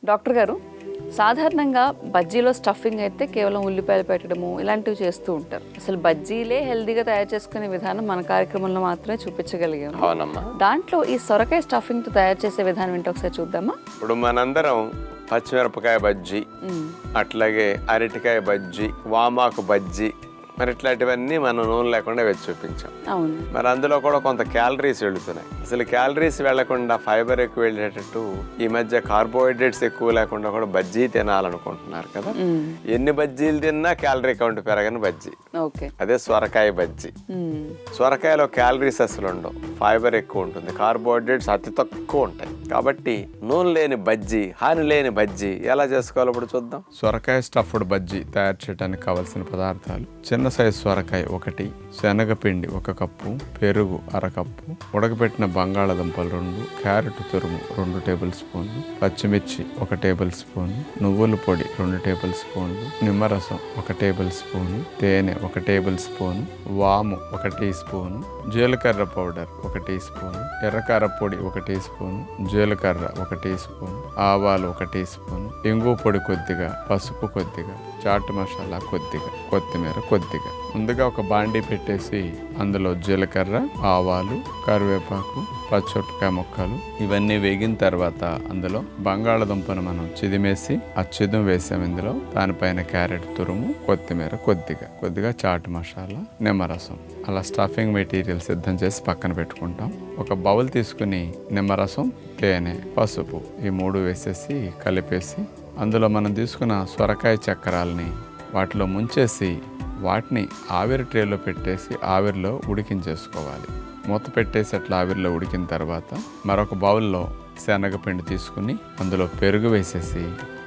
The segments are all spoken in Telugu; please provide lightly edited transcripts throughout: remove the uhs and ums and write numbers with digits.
డాక్టర్ గారు, సాధారణంగా బజ్జీలో స్టఫింగ్ అయితే కేవలం ఉల్లిపాయలు పెట్టడము ఇలాంటివి చేస్తూ ఉంటారు. అసలు బజ్జీలే హెల్దీగా తయారు చేసుకునే విధానం మన కార్యక్రమంలో మాత్రమే చూపించగలిగాము. అవునమ్మా. దాంట్లో ఈ సొరకాయ స్టఫింగ్తో తయారు చేసే విధానం ఏంటో ఒకసారి చూద్దామా? ఇప్పుడు మనందరం పచ్చిమిరపకాయ బజ్జీ, అట్లాగే అరటికాయ బజ్జీ, వామాకు బజ్జీ, మరి ఇట్లాంటివన్నీ మనం నూనె లేకుండా వేసి చూపించాం. అవును. మరి అందులో కూడా కొంత క్యాలరీస్ వెళుతున్నాయి. అసలు క్యాలరీస్ వెళ్లకుండా ఫైబర్ ఎక్కువ వెళ్ళేటట్టు ఈ మధ్య కార్బోహైడ్రేట్స్ ఎక్కువ లేకుండా కూడా బజ్జీ తినాలనుకుంటున్నారు కదా. ఎన్ని బజ్జీలు తిన్నా క్యాలరీ కౌంట్ పెరగని బజ్జీ, అదే సొరకాయ బజ్జీ. సొరకాయలో క్యాలరీస్ అసలు ఉండవు, ఫైబర్ ఎక్కువ ఉంటుంది, కార్బోహైడ్రేట్స్ అతి తక్కువ ఉంటాయి. కాబట్టి నూనె లేని బజ్జీ, హాని లేని బజ్జీ ఎలా చేసుకోవాలో ఇప్పుడు చూద్దాం. సొరకాయ స్టఫ్డ్ బజ్జీ తయారు చేయడానికి కావలసిన పదార్థాలు: చిన్న సైజు సొరకాయ 1, శనగపిండి 1 కప్పు, పెరుగు 1/2 కప్పు, ఉడకబెట్టిన బంగాళాదుంపలు 2, క్యారెట్ తురుము 2 టేబుల్ స్పూన్లు, పచ్చిమిర్చి 1 టేబుల్ స్పూన్, నువ్వుల పొడి 2 టేబుల్ స్పూన్లు, నిమ్మరసం 1 టేబుల్ స్పూను, తేనె 1 టేబుల్ స్పూను, వాము 1 టీ స్పూను, జీలకర్ర పౌడర్ 1 టీ స్పూను, ఎర్రకార పొడి 1 టీ స్పూను, జీలకర్ర 1 టీ స్పూను, ఆవాలు 1 టీ స్పూను, ఇంగు పొడి కొద్దిగా, పసుపు కొద్దిగా, చాట్ మసాలా కొద్దిగా, కొత్తిమీర కొద్దిగా. ముందుగా ఒక బాండీ పెట్టేసి అందులో జీలకర్ర, ఆవాలు, కరివేపాకు, పచ్చిమిరపకాయ ముక్కలు ఇవన్నీ వేగిన తర్వాత అందులో బంగాళదుంపను మనం చిదిమేసి ఆ చిదుము వేసాం. ఇందులో దానిపైన క్యారెట్ తురుము, కొత్తిమీర కొద్దిగా చాట్ మసాలా, నిమ్మరసం. అలా స్టఫింగ్ మెటీరియల్ సిద్ధం చేసి పక్కన పెట్టుకుంటాం. ఒక బౌల్ తీసుకుని నిమ్మరసం, తేనె, పసుపు ఈ 3 వేసేసి కలిపేసి అందులో మనం తీసుకున్న సొరకాయ చక్రాలని వాటిలో ముంచేసి వాటిని ఆవిరి ట్రేలో పెట్టేసి ఆవిరిలో ఉడికించేసుకోవాలి. మూత పెట్టేసి అట్లా ఆవిరిలో ఉడికిన తర్వాత మరొక బౌల్లో శనగపిండి తీసుకుని అందులో పెరుగు వేసేసి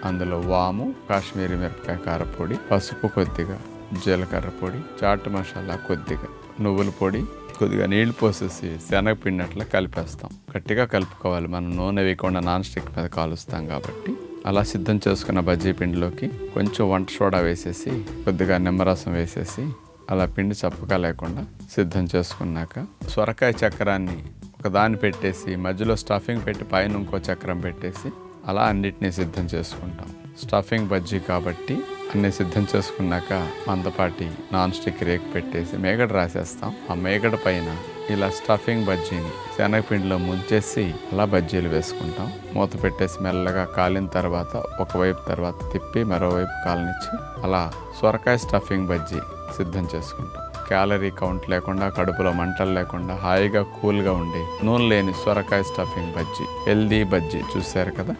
అందులో వాము, కాశ్మీరీ మిరపకాయ కారపొడి, పసుపు కొద్దిగా, జీలకర్ర పొడి, చాట్ మసాలా కొద్దిగా, నువ్వుల పొడి కొద్దిగా నీళ్లు పోసేసి శనగపిండి అట్లా కలిపేస్తాం. గట్టిగా కలుపుకోవాలి, మనం నూనె వేయకుండా నాన్ స్టిక్ మీద కాలుస్తాం కాబట్టి. అలా సిద్ధం చేసుకున్న బజ్జీ పిండిలోకి కొంచెం వంట సోడా వేసేసి కొద్దిగా నిమ్మరసం వేసేసి అలా పిండి చప్పగా లేకుండా సిద్ధం చేసుకున్నాక సొరకాయ చక్రాన్ని ఒకదాన్ని పెట్టేసి మధ్యలో స్టఫింగ్ పెట్టి పైన ఇంకో చక్రం పెట్టేసి అలా అన్నిటినీ సిద్ధం చేసుకుంటాం. స్టఫింగ్ బజ్జీ కాబట్టి అన్నీ సిద్ధం చేసుకున్నాక మందపాటి నాన్ స్టిక్ రేకు పెట్టేసి మేగడ రాసేస్తాం. ఆ మేగడ పైన ఇలా స్టఫింగ్ బజ్జీని శనగపిండిలో ముంచేసి అలా బజ్జీలు వేసుకుంటాం. మూత పెట్టేసి మెల్లగా కాలిన తర్వాత ఒకవైపు తర్వాత తిప్పి మరోవైపు కాలనిచ్చి అలా సొరకాయ స్టఫింగ్ బజ్జీ సిద్ధం చేసుకుంటాం. క్యాలరీ కౌంట్ లేకుండా, కడుపులో మంటలు లేకుండా, హాయిగా కూల్గా ఉండి నూనె లేని సొరకాయ స్టఫింగ్ బజ్జీ, హెల్దీ బజ్జీ చూశారు కదా.